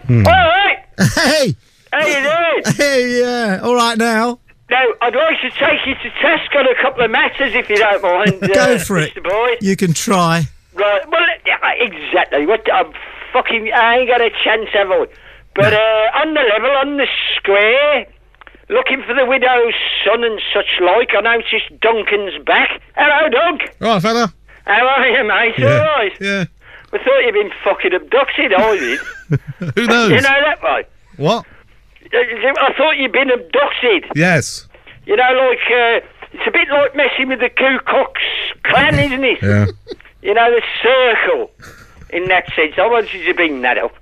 All right. Hey! How you doing? Hey, yeah. All right now. Now, I'd like to take you to task on a couple of matters, if you don't mind. Go for it. Mr. Boy. You can try. Right, well, yeah, exactly. I ain't got a chance, have I? But on the level, on the square, looking for the widow's son and such like, I noticed Duncan's back. Hello, Dunk. All right, fella. How are you, mate? Yeah. All right? Yeah. I thought you'd been fucking abducted, I did. Who knows? You know that, way? What? I thought you'd been abducted. Yes. You know, like, it's a bit like messing with the Ku Klux Klan, isn't it? Yeah. You know, the circle, in that sense. I wanted to bring that up.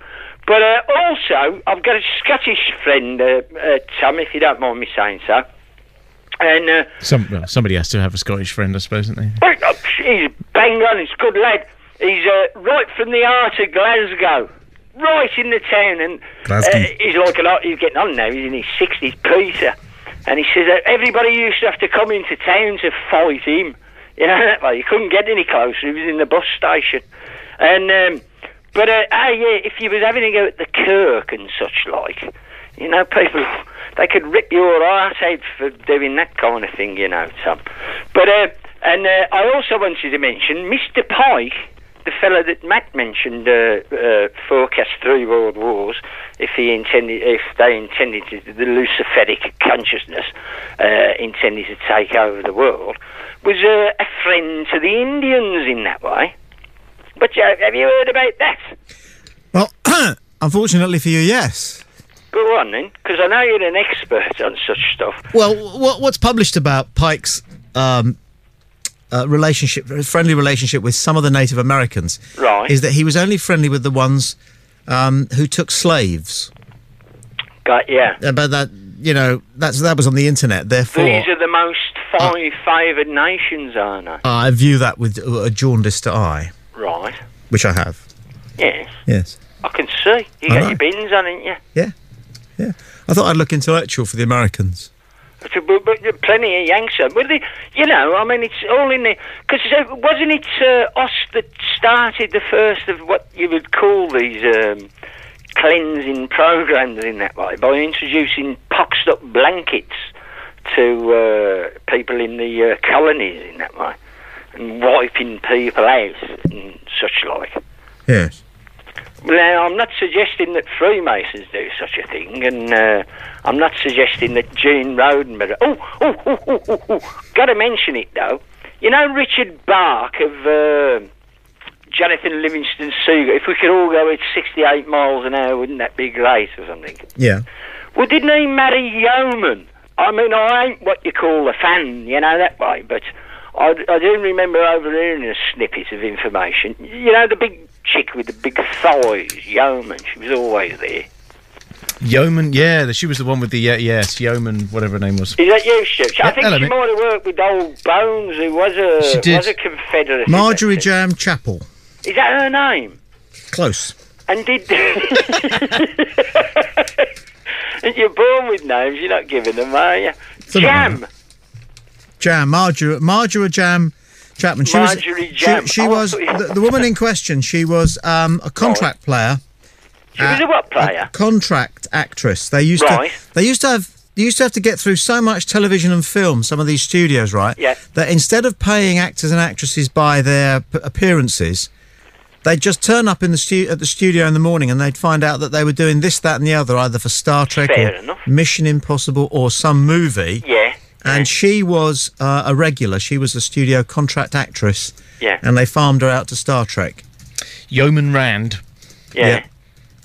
But also, I've got a Scottish friend, Tom, if you don't mind me saying so. And somebody has to have a Scottish friend, I suppose, isn't they? He's bang on, he's a good lad. He's right from the heart of Glasgow, right in the town. And he's like a lot, he's getting on now, he's in his 60s, Peter. And he says that everybody used to have to come into town to fight him. You know, that way, you couldn't get any closer, he was in the bus station. And, but, yeah, if you was having to go at the Kirk and such like, you know, people, they could rip your heart out for doing that kind of thing, you know, Tom. But, I also wanted to mention Mr. Pike, the fellow that Matt mentioned, forecast 3 world wars, if they intended to, the Luciferic consciousness intended to take over the world, was a friend to the Indians in that way. But have you heard about that? Well, unfortunately for you, yes. Go on then, because I know you're an expert on such stuff. Well, what's published about Pike's friendly relationship with some of the Native Americans, right, is that he was only friendly with the ones who took slaves. Yeah. But that, you know, that was on the internet. Therefore, these are the most favoured nations, aren't they? I view that with a jaundiced eye. Right. Which I have. Yes. Yes. I can see. You got your bins on, ain't you? Yeah. Yeah. I thought I'd look intellectual for the Americans. But plenty of Yanks. Well, you know, I mean, it's all in the... Because wasn't it us that started the first of what you would call these cleansing programs in that way, by introducing poxed up blankets to people in the colonies in that way, and wiping people out and such like. Yes. Now, I'm not suggesting that Freemasons do such a thing, and I'm not suggesting that Gene Roddenberry... Got to mention it, though. You know Richard Bark of Jonathan Livingston Seagull? If we could all go at 68 miles an hour, wouldn't that be great or something? Yeah. Well, didn't he marry Yeoman? I mean, I ain't what you call a fan, you know, that way, but I do remember overhearing a snippet of information. You know, the big chick with the big thighs, Yeoman, she was always there. Yeoman, yeah, she was the one with the, yes, Yeoman, whatever her name was. Is that you, Stu? I think she might have worked with Old Bones, who was a Confederate. Marjorie Jam Chapel. Is that her name? Close. And did... And you're born with names, you're not giving them, are you? Jam. Marjorie Jam Chapman. She was the woman in question. She was a contract player. She was a what player? A contract actress. They used to have to get through so much television and film, some of these studios, right? Yeah. That instead of paying actors and actresses by their appearances, they'd just turn up at the studio in the morning and they'd find out that they were doing this, that and the other, either for Star Trek Mission Impossible or some movie. Yeah. And she was a regular. She was a studio contract actress. Yeah. And they farmed her out to Star Trek. Yeoman Rand. Yeah.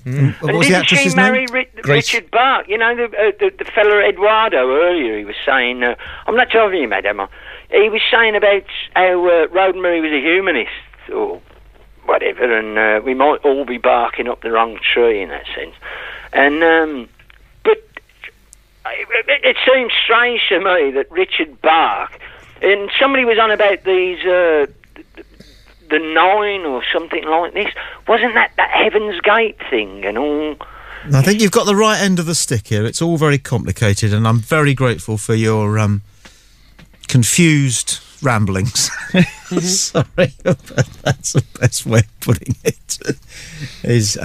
What was the actress's name? Grace. Richard Bark? You know, the fella Eduardo earlier, he was saying... I'm not talking you, madam. He was saying about how Roddenberry was a humanist, or whatever, and we might all be barking up the wrong tree in that sense. And... but it seems strange to me that Richard Bark... And somebody was on about these... the 9 or something like this. Wasn't that Heaven's Gate thing and all? I think you've got the right end of the stick here. It's all very complicated, and I'm very grateful for your confused ramblings. Sorry, but that's the best way of putting it.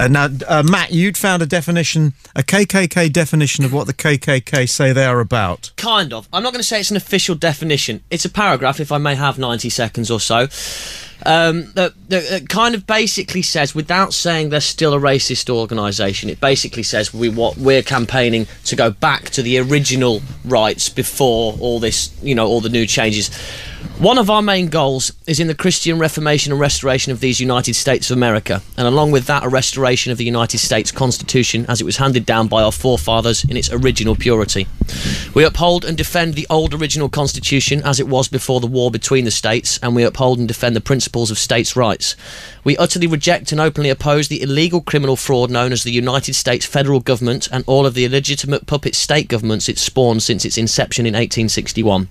Now, Matt, you'd found a KKK definition of what the KKK say they are about. Kind of. I'm not going to say it's an official definition. It's a paragraph, if I may have 90 seconds or so. That kind of basically says, without saying they're still a racist organisation, it basically says we're campaigning to go back to the original rights before all this, all the new changes. One of our main goals is in the Christian Reformation and restoration of these United States of America, and along with that, a restoration of the United States Constitution as it was handed down by our forefathers in its original purity. We uphold and defend the old original Constitution as it was before the war between the states, and we uphold and defend the principles of states' rights. We utterly reject and openly oppose the illegal criminal fraud known as the United States federal government and all of the illegitimate puppet state governments it's spawned since its inception in 1861.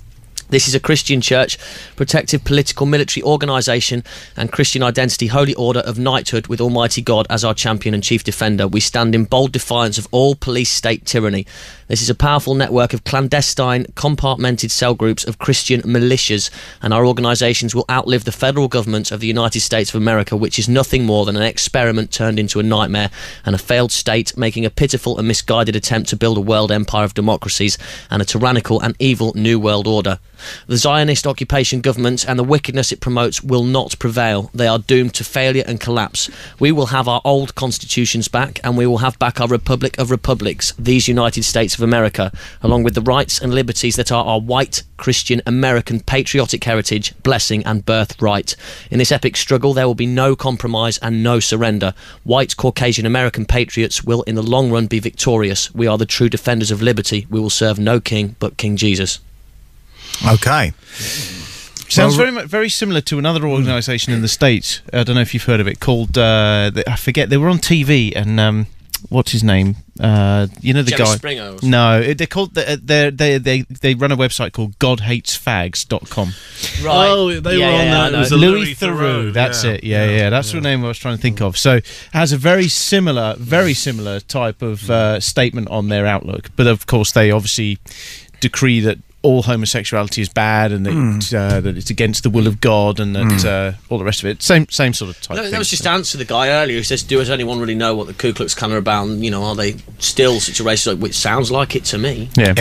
This is a Christian church, protective political military organisation and Christian identity holy order of knighthood with Almighty God as our champion and chief defender. We stand in bold defiance of all police state tyranny. This is a powerful network of clandestine, compartmented cell groups of Christian militias, and our organisations will outlive the federal government of the United States of America, which is nothing more than an experiment turned into a nightmare, and a failed state making a pitiful and misguided attempt to build a world empire of democracies and a tyrannical and evil new world order. The Zionist occupation government and the wickedness it promotes will not prevail. They are doomed to failure and collapse. We will have our old constitutions back, and we will have back our Republic of Republics, these United States of America, along with the rights and liberties that are our white, Christian, American, patriotic heritage, blessing and birthright. In this epic struggle, there will be no compromise and no surrender. White, Caucasian, American patriots will, in the long run, be victorious. We are the true defenders of liberty. We will serve no king but King Jesus. Okay. Sounds very similar to another organisation in the States. I don't know if you've heard of it, called I forget. They were on TV, and what's his name? The Jerry guy. Springer. No, they're called. They run a website called GodHatesFags.com. Right. Oh, they were on there. Louis Theroux. That's it. Yeah. That's the name I was trying to think of. So it has a very similar type of statement on their outlook. But of course, they obviously decree that all homosexuality is bad, and that it's against the will of God, and that all the rest of it. Same sort of type. That was just to answer the guy earlier who says, "Does anyone really know what the Ku Klux Klan are about? And, are they still such a racist?" Which sounds like it to me. Yeah.